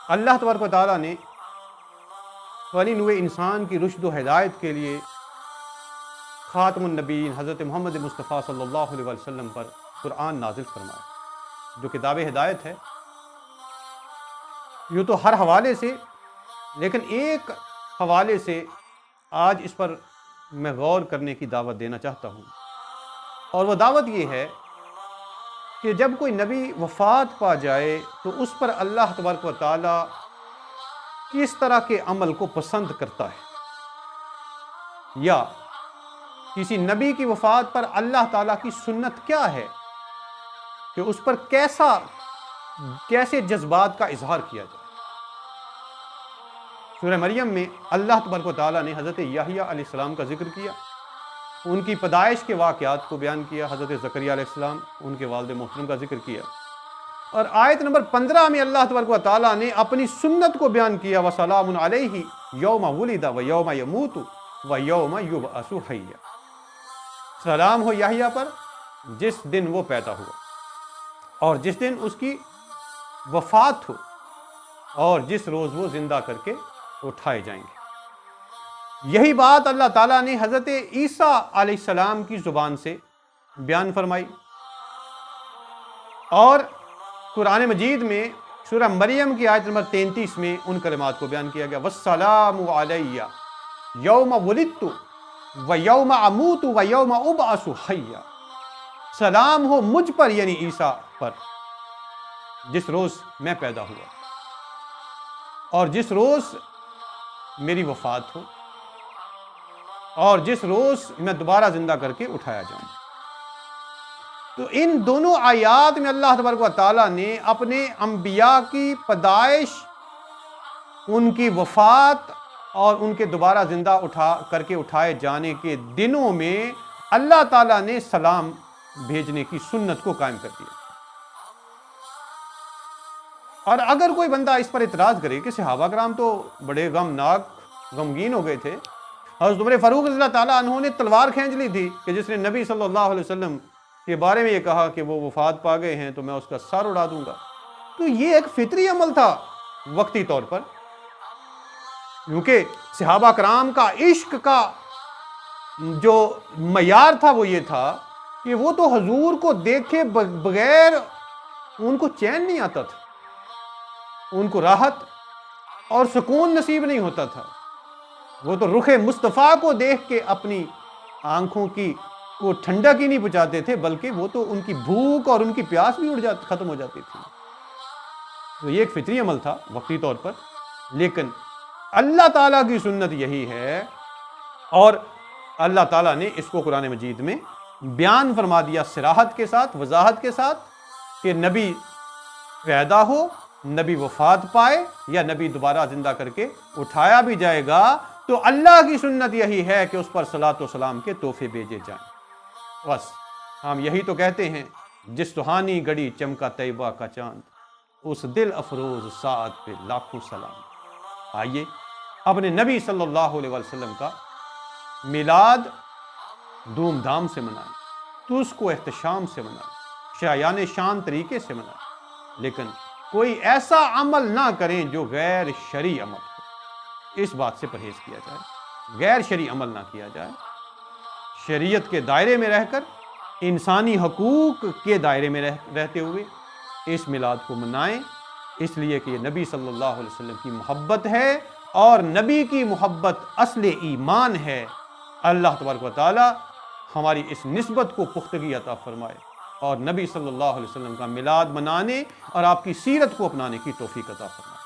اللہ تبارک و تعالیٰ نے بنی نوع انسان کی رشد و ہدایت کے لیے خاتم النبیین حضرت محمد مصطفیٰ صلی اللہ علیہ وسلم پر قرآن نازل فرمایا، جو کتاب ہدایت ہے۔ یوں تو ہر حوالے سے، لیکن ایک حوالے سے آج اس پر میں غور کرنے کی دعوت دینا چاہتا ہوں، اور وہ دعوت یہ ہے کہ جب کوئی نبی وفات پا جائے تو اس پر اللہ تبارک و تعالیٰ کس طرح کے عمل کو پسند کرتا ہے، یا کسی نبی کی وفات پر اللہ تعالیٰ کی سنت کیا ہے کہ اس پر کیسے جذبات کا اظہار کیا جائے۔ سورہ مریم میں اللہ تبارک و تعالیٰ نے حضرت یحییٰ علیہ السلام کا ذکر کیا، ان کی پیدائش کے واقعات کو بیان کیا، حضرت زکریا علیہ السلام ان کے والد محترم کا ذکر کیا، اور آیت نمبر 15 میں اللہ تبارک و تعالیٰ نے اپنی سنت کو بیان کیا، وَسَلَامٌ عَلَيْهِ يَوْمَ وُلِدَ وَيَوْمَ يَمُوتُ وَيَوْمَ يُبْعَثُ حَيًّا۔ سلام ہو یحییٰ پر جس دن وہ پیدا ہوا اور جس دن اس کی وفات ہو اور جس روز وہ زندہ کر کے اٹھائے جائیں گے۔ یہی بات اللہ تعالیٰ نے حضرت عیسیٰ علیہ السلام کی زبان سے بیان فرمائی، اور قرآن مجید میں سورہ مریم کی آیت نمبر 33 میں ان کلمات کو بیان کیا گیا، وَالسَّلَامُ عَلَيَّ يَوْمَ وُلِدتُّ وَيَوْمَ أَمُوتُ وَيَوْمَ أُبْعَثُ حَيًّا۔ سلام ہو مجھ پر یعنی عیسیٰ پر جس روز میں پیدا ہوا اور جس روز میری وفات ہو اور جس روز میں دوبارہ زندہ کر کے اٹھایا جاؤں۔ تو ان دونوں آیات میں اللہ تبارک و تعالیٰ نے اپنے انبیاء کی پیدائش، ان کی وفات اور ان کے دوبارہ زندہ کر کے اٹھائے جانے کے دنوں میں اللہ تعالیٰ نے سلام بھیجنے کی سنت کو قائم کر دیا۔ اور اگر کوئی بندہ اس پر اعتراض کرے کہ صحابہ کرام تو بڑے غمگین ہو گئے تھے، حضرت عمر فاروق رضی اللہ تعالیٰ عنہ نے تلوار کھینچ لی تھی کہ جس نے نبی صلی اللہ علیہ وسلم کے بارے میں یہ کہا کہ وہ وفات پا گئے ہیں تو میں اس کا سر اڑا دوں گا، تو یہ ایک فطری عمل تھا وقتی طور پر، کیونکہ صحابہ کرام کا عشق کا جو معیار تھا وہ یہ تھا کہ وہ تو حضور کو دیکھے بغیر ان کو چین نہیں آتا تھا، ان کو راحت اور سکون نصیب نہیں ہوتا تھا، وہ تو رخ مصطفیٰ کو دیکھ کے اپنی آنکھوں کی وہ ٹھنڈک ہی نہیں بچاتے تھے، بلکہ وہ تو ان کی بھوک اور ان کی پیاس بھی ختم ہو جاتی تھی۔ تو یہ ایک فطری عمل تھا وقتی طور پر، لیکن اللہ تعالیٰ کی سنت یہی ہے، اور اللہ تعالیٰ نے اس کو قرآن مجید میں بیان فرما دیا صراحت کے ساتھ، وضاحت کے ساتھ، کہ نبی پیدا ہو، نبی وفات پائے یا نبی دوبارہ زندہ کر کے اٹھایا بھی جائے گا تو اللہ کی سنت یہی ہے کہ اس پر صلاۃ و سلام کے تحفے بھیجے جائیں۔ بس ہم یہی تو کہتے ہیں، جس سہانی گھڑی چمکا طیبہ کا چاند، اس دل افروز ساعت پہ لاکھوں سلام۔ آئیے اپنے نبی صلی اللہ علیہ وسلم کا میلاد دھوم دھام سے منائیں، تو اس کو احتشام سے منائیں، شایان شان طریقے سے منائیں، لیکن کوئی ایسا عمل نہ کریں جو غیر شرعی عمل ہو۔ اس بات سے پرہیز کیا جائے، غیر شرعی عمل نہ کیا جائے، شریعت کے دائرے میں رہ کر، انسانی حقوق کے دائرے میں رہتے ہوئے اس میلاد کو منائیں، اس لیے کہ یہ نبی صلی اللہ علیہ وسلم کی محبت ہے، اور نبی کی محبت اصل ایمان ہے۔ اللہ تبارک و تعالی ہماری اس نسبت کو پختگی عطا فرمائے، اور نبی صلی اللہ علیہ وسلم کا میلاد منانے اور آپ کی سیرت کو اپنانے کی توفیق عطا فرمائے۔